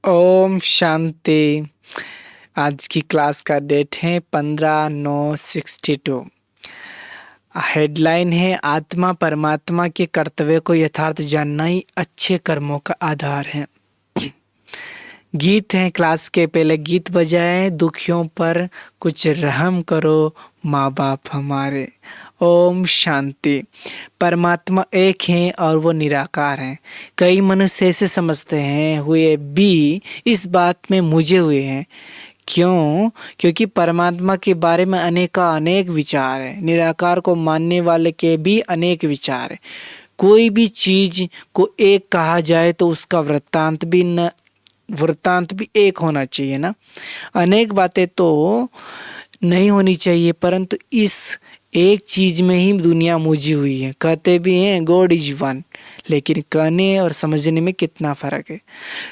ओम शांति। आज की क्लास का डेट है 15/9/62। हेडलाइन है आत्मा परमात्मा के कर्तव्य को यथार्थ जानना ही अच्छे कर्मों का आधार है। गीत है, क्लास के पहले गीत बजाए, दुखियों पर कुछ रहम करो माँ बाप हमारे। ओम शांति। परमात्मा एक है और वो निराकार है। कई मनुष्य ऐसे समझते हैं हुए भी इस बात में मुझे हुए हैं। क्यों? क्योंकि परमात्मा के बारे में अनेक विचार है। निराकार को मानने वाले के भी अनेक विचार है। कोई भी चीज को एक कहा जाए तो उसका वृत्तांत भी एक होना चाहिए ना। अनेक बातें तो नहीं होनी चाहिए, परंतु इस एक चीज में ही दुनिया मुझी हुई है। कहते भी हैं गॉड इज वन, लेकिन कहने और समझने में कितना फर्क है।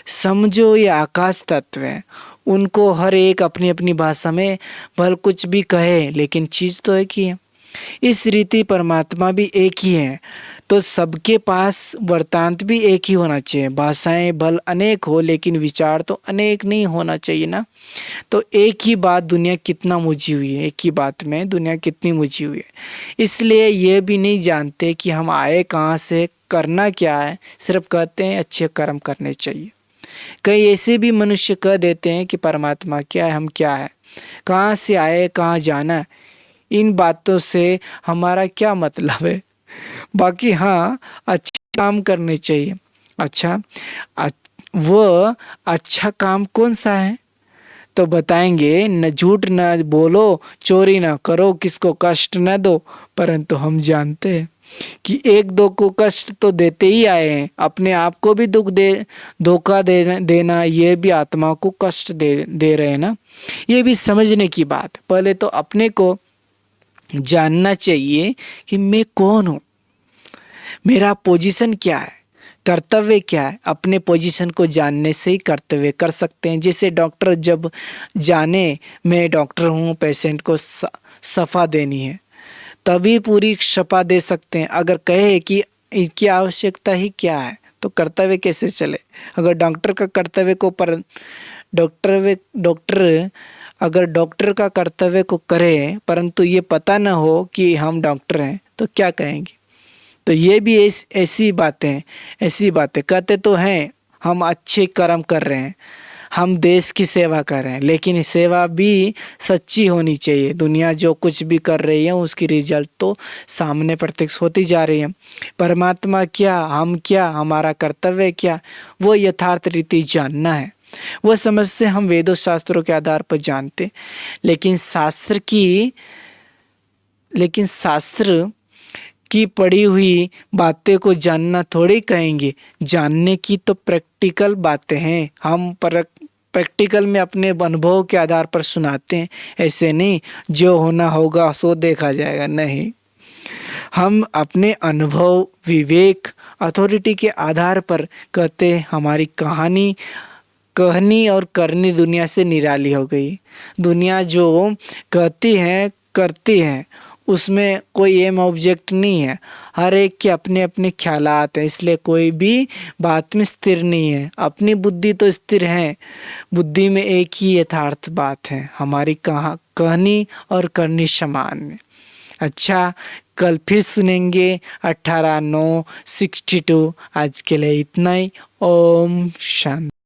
समझो, ये आकाश तत्व है, उनको हर एक अपनी अपनी भाषा में भल कुछ भी कहे, लेकिन चीज तो एक ही है। इस रीति परमात्मा भी एक ही है, तो सबके पास वृत्तांत भी एक ही होना चाहिए। भाषाएं भल अनेक हो, लेकिन विचार तो अनेक नहीं होना चाहिए ना। तो एक ही बात दुनिया कितना मुझी हुई है, एक ही बात में दुनिया कितनी मुझी हुई है। इसलिए ये भी नहीं जानते कि हम आए कहाँ से, करना क्या है, सिर्फ कहते हैं अच्छे कर्म करने चाहिए। कई ऐसे भी मनुष्य कह देते हैं कि परमात्मा क्या है, हम क्या है, कहाँ से आए, कहाँ जाना है। इन बातों से हमारा क्या मतलब है? बाकी हाँ, अच्छे काम करने चाहिए। अच्छा, वो अच्छा काम कौन सा है तो बताएंगे। न झूठ न बोलो, चोरी न करो, किसको कष्ट न दो। परंतु हम जानते हैं कि एक दो को कष्ट तो देते ही आए हैं। अपने आप को भी धोखा देना ये भी आत्मा को कष्ट दे रहे हैं ना। ये भी समझने की बात। पहले तो अपने को जानना चाहिए कि मैं कौन हूँ, मेरा पोजीशन क्या है, कर्तव्य क्या है। अपने पोजीशन को जानने से ही कर्तव्य कर सकते हैं। जैसे डॉक्टर जब जाने मैं डॉक्टर हूँ, पेशेंट को शफा देनी है, तभी पूरी शफा दे सकते हैं। अगर कहे कि इसकी आवश्यकता ही क्या है, तो कर्तव्य कैसे चले? अगर डॉक्टर का कर्तव्य को डॉक्टर अगर डॉक्टर का कर्तव्य को करे, परंतु ये पता न हो कि हम डॉक्टर हैं, तो क्या कहेंगे? तो ये भी ऐसी बातें कहते तो हैं हम अच्छे कर्म कर रहे हैं, हम देश की सेवा कर रहे हैं, लेकिन सेवा भी सच्ची होनी चाहिए। दुनिया जो कुछ भी कर रही है उसकी रिजल्ट तो सामने प्रत्यक्ष होती जा रही है। परमात्मा क्या, हम क्या, हमारा कर्तव्य क्या, वो यथार्थ रीति जानना है। वो समझ से हम वेदों शास्त्रों के आधार पर जानते, लेकिन शास्त्र की पढ़ी हुई बातें को जानना थोड़ी कहेंगे। जानने की तो प्रैक्टिकल बातें हैं। हम प्रैक्टिकल में अपने अनुभव के आधार पर सुनाते हैं। ऐसे नहीं जो होना होगा सो देखा जाएगा, नहीं। हम अपने अनुभव, विवेक, अथॉरिटी के आधार पर कहते हैं। हमारी कहनी और करनी दुनिया से निराली हो गई। दुनिया जो कहती है करती है, उसमें कोई एम ऑब्जेक्ट नहीं है। हर एक के अपने अपने ख्यालात हैं, इसलिए कोई भी बात में स्थिर नहीं है। अपनी बुद्धि तो स्थिर है, बुद्धि में एक ही यथार्थ बात है, हमारी कहनी और करनी समान है। अच्छा, कल फिर सुनेंगे 18/9/62। आज के लिए इतना ही। ओम शांति।